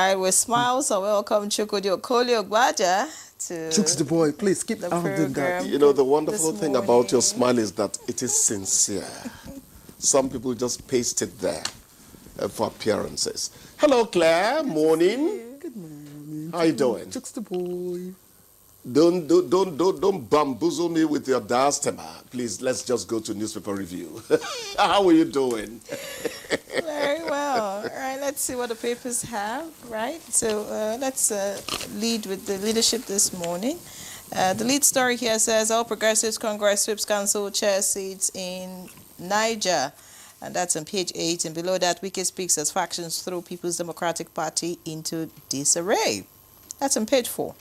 right, with smiles, I welcome Chukwudi Okolie-Ogbaja to Chooks the boy, please keep the doing that. You know, the wonderful thing about your smile is that it is sincere. Some people just paste it there for appearances. Hello, Claire. Morning. Good morning. How you doing? Chooks the boy. Don't bamboozle me with your diastema. Please, let's just go to newspaper review. How are you doing? Very well. All right, let's see what the papers have, right? So let's lead with the leadership this morning. The lead story here says, All Progressives Congress sweeps council chair seats in Niger. And that's on page 8. And below that, Wike speaks as factions throw People's Democratic Party into disarray. That's on page 4.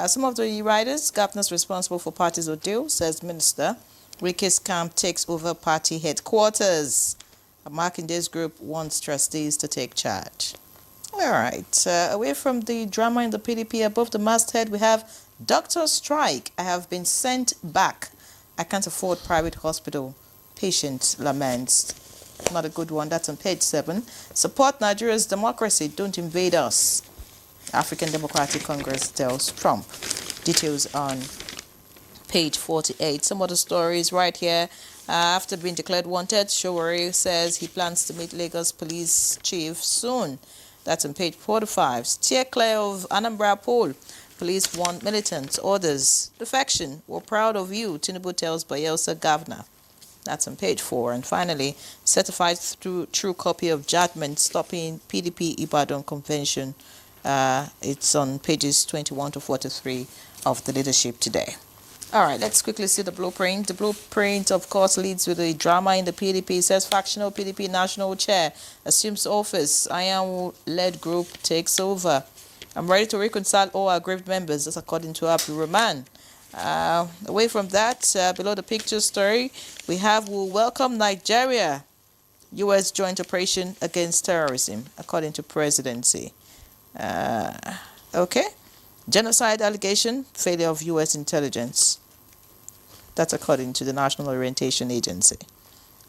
Some of the writers, governors responsible for party's ordeal, says Minister. Wike's camp takes over party headquarters. A Markande's group wants trustees to take charge. All right. Away from the drama in the PDP, above the masthead, we have doctor strike. I have been sent back. I can't afford private hospital. Patient laments. Not a good one. That's on page 7. Support Nigeria's democracy. Don't invade us. African Democratic Congress tells Trump. Details on page 48. Some other stories right here. After being declared wanted, Showore says he plans to meet Lagos Police Chief soon. That's on page 45. Steer clear of Anambra poll. Police want militants. Orders. Defection. We're proud of you, Tinubu tells Bayelsa governor. That's on page 4. And finally, certified true copy of judgment stopping PDP Ibadan convention. It's on pages 21 to 43 of the leadership today. All right, let's quickly see the blueprint. The blueprint, of course, leads with the drama in the PDP. It says factional PDP national chair assumes office. Iron-led group takes over. I'm ready to reconcile all aggrieved members. That's according to Abdul Rahman. Away from that, below the picture story, we have will welcome Nigeria. U.S. joint operation against terrorism, according to presidency. Okay. Genocide allegation, failure of U.S. intelligence. That's according to the National Orientation Agency.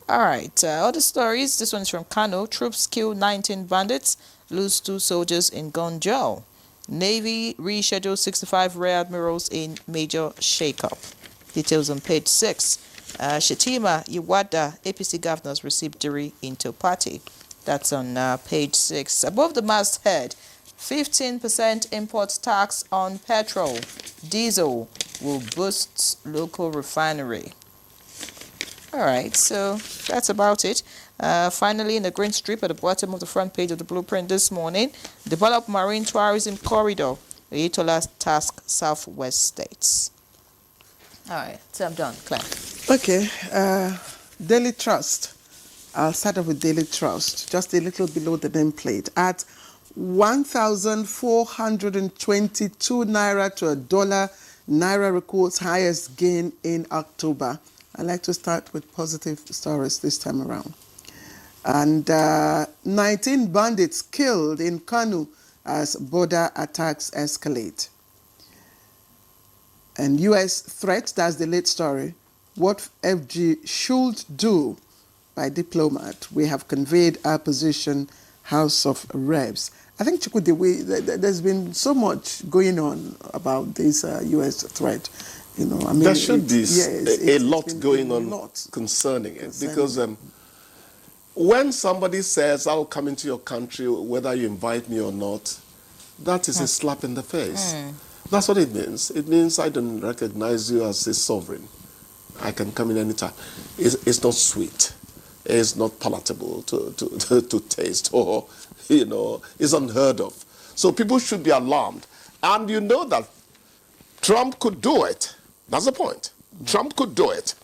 All right. Other stories. This one's from Kano. Troops kill 19 bandits, lose 2 soldiers in Gonjo. Navy rescheduled 65 rear admirals in major shakeup. Details on page 6. Shetima, Iwada, APC governors received jury into party. That's on page 6. Above the masthead, 15% import tax on petrol. Diesel will boost local refinery. All right, so that's about it. Finally, in the green strip at the bottom of the front page of the blueprint this morning, develop marine tourism corridor. Oyetola task southwest states. All right, so I'm done. Claire. Okay, Daily Trust. I'll start off with Daily Trust, just a little below the nameplate. At 1,422 naira to $1, Naira records highest gain in October. I like to start with positive stories this time around. And 19 bandits killed in Kano as border attacks escalate. And U.S. threat, that's the late story. What FG should do by diplomat. We have conveyed our position, House of Reps. I think, Chukwudi, there's been so much going on about this U.S. threat. You know, I mean, there should be a lot going on concerning it. Because when somebody says, I'll come into your country whether you invite me or not, that is a slap in the face. That's what it means. It means I don't recognize you as a sovereign. I can come in anytime. It's not sweet. It's not palatable to taste, or, you know, it's unheard of. So people should be alarmed. And you know that Trump could do it. That's the point. Trump could do it.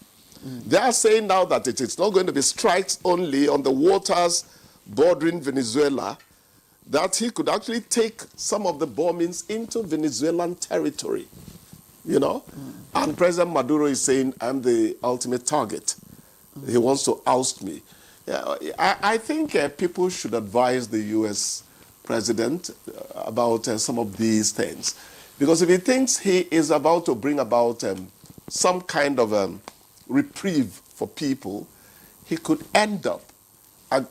They are saying now that it is not going to be strikes only on the waters bordering Venezuela, that he could actually take some of the bombings into Venezuelan territory, you know? And President Maduro is saying, I'm the ultimate target. He wants to oust me. I think people should advise the U.S. president about some of these things. Because if he thinks he is about to bring about some kind of reprieve for people, he could end up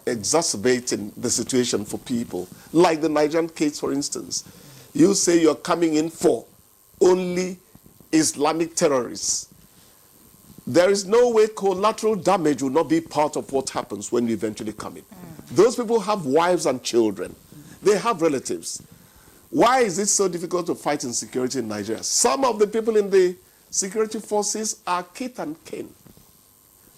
exacerbating the situation for people. Like the Nigerian case, for instance. You say you're coming in for only Islamic terrorists. There is no way collateral damage will not be part of what happens when you eventually come in. Those people have wives and children. They have relatives. Why is it so difficult to fight insecurity in Nigeria? Some of the people in the security forces are kith and kin,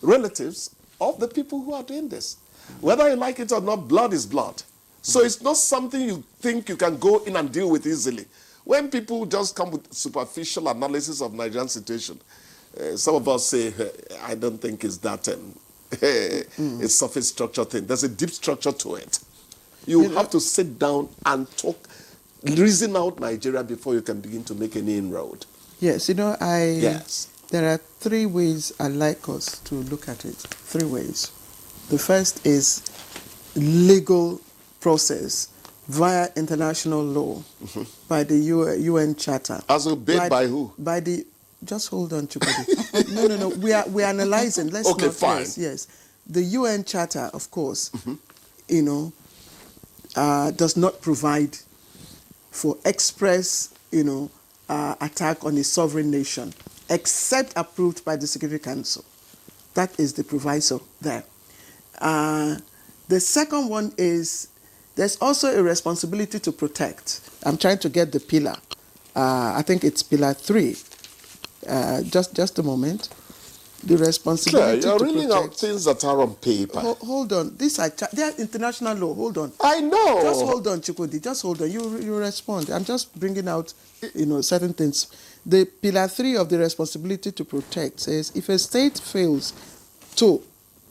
relatives of the people who are doing this. Whether you like it or not, blood is blood. So it's not something you think you can go in and deal with easily. When people just come with superficial analysis of Nigerian situation, some of us say, I don't think it's that it's surface structure thing. There's a deep structure to it. You have to sit down and talk, reason out Nigeria before you can begin to make any inroad. Yes, Yes. There are 3 ways I like us to look at it. 3 ways. The first is legal process via international law by the UN Charter. As obeyed by who? By the. Just hold on, Chukwudi. No. We're analyzing. Let's okay, not. fine. Yes. The UN Charter, of course, does not provide for express, attack on a sovereign nation, except approved by the Security Council. That is the proviso there. The second one is there's also a responsibility to protect. I'm trying to get the pillar. I think it's pillar 3. Just a moment. The responsibility you're to reading protect. out things that are on paper. Hold on. They are international law. Hold on. I know. Just hold on, Chukwudi. Just hold on. You respond. I'm just bringing out, certain things. The pillar 3 of the responsibility to protect says if a state fails to,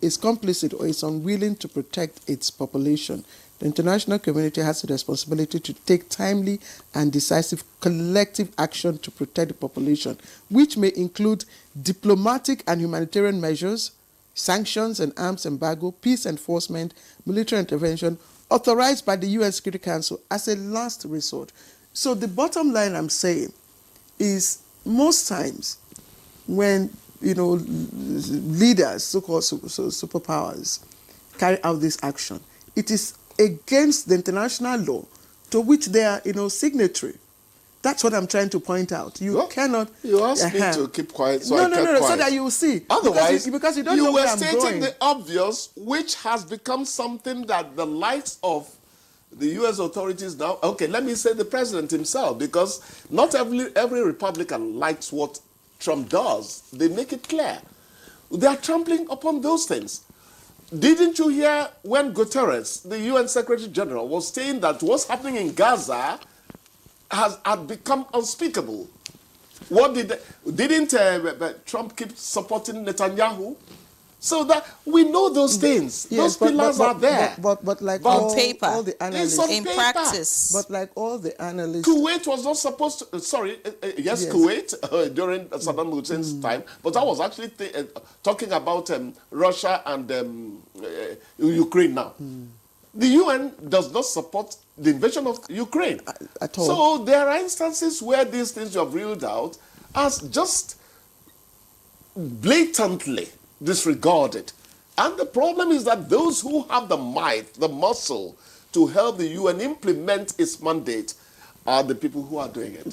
is complicit or is unwilling to protect its population, the international community has a responsibility to take timely and decisive collective action to protect the population, which may include diplomatic and humanitarian measures, sanctions and arms embargo, peace enforcement, military intervention, authorized by the UN Security Council as a last resort. So the bottom line I'm saying is most times when, leaders, so-called superpowers, carry out this action, it is against the international law to which they are, signatory. That's what I'm trying to point out. You cannot. You asked me to keep quiet, so I kept quiet. So that you will see. Otherwise, because you don't know where I'm going. You were stating the obvious, which has become something that the likes of the U.S. authorities now. Okay, let me say the president himself, because not every Republican likes what Trump does. They make it clear. They are trampling upon those things. Didn't you hear when Guterres, the UN Secretary General, was saying that what's happening in Gaza had become unspeakable? Didn't Trump keep supporting Netanyahu? So that we know those things. Yes, those pillars are there. But like on paper, all the analysts, in practice. But like all the analysts, Kuwait was not supposed to. Yes. Kuwait during Saddam Hussein's time, but I was actually talking about Russia and Ukraine now. The UN does not support the invasion of Ukraine at all. So there are instances where these things you have reeled out as just blatantly disregarded. And the problem is that those who have the might, the muscle to help the UN implement its mandate are the people who are doing it.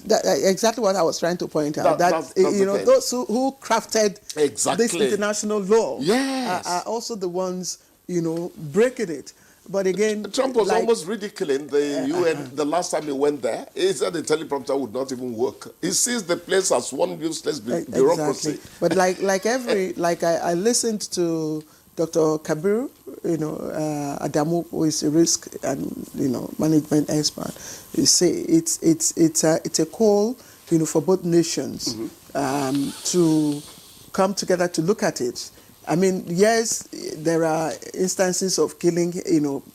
Exactly what I was trying to point out. That's those who crafted this international law are also the ones, breaking it. But again, Trump was almost ridiculing the UN the last time he went there. He said the teleprompter would not even work. He sees the place as one useless bureaucracy. Exactly. But I listened to Dr. Kabir, Adamu, who is a risk and management expert. You say it's a call, for both nations to come together to look at it. I mean, yes, there are instances of killing,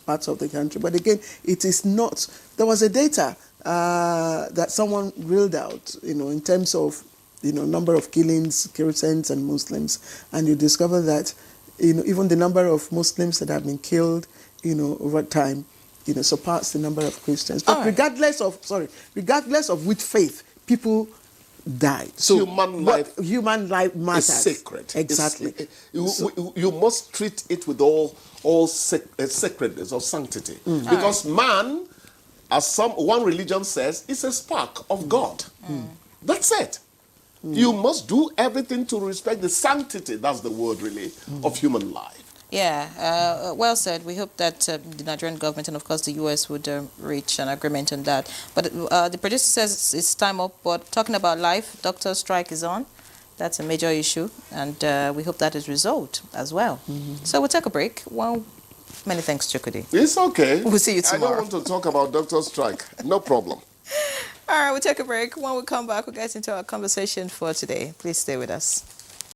parts of the country, but again, it is not. There was a data that someone reeled out, in terms of, number of killings, Christians and Muslims, and you discover that, even the number of Muslims that have been killed, over time, surpass the number of Christians. But regardless of which faith people died. So human life matters. Is sacred. Exactly. You must treat it with all sacredness or sanctity. Because man, as one religion says, is a spark of God. That's it. You must do everything to respect the sanctity, that's the word really, of human life. Yeah, well said. We hope that the Nigerian government and, of course, the U.S. would reach an agreement on that. But the producer says it's time up. But talking about life, doctor strike is on. That's a major issue, and we hope that is resolved as well. So we'll take a break. Well, many thanks, Chukudi. It's okay. We'll see you tomorrow. I don't want to talk about doctor strike. No problem. All right, we'll take a break. When we come back, we'll get into our conversation for today. Please stay with us.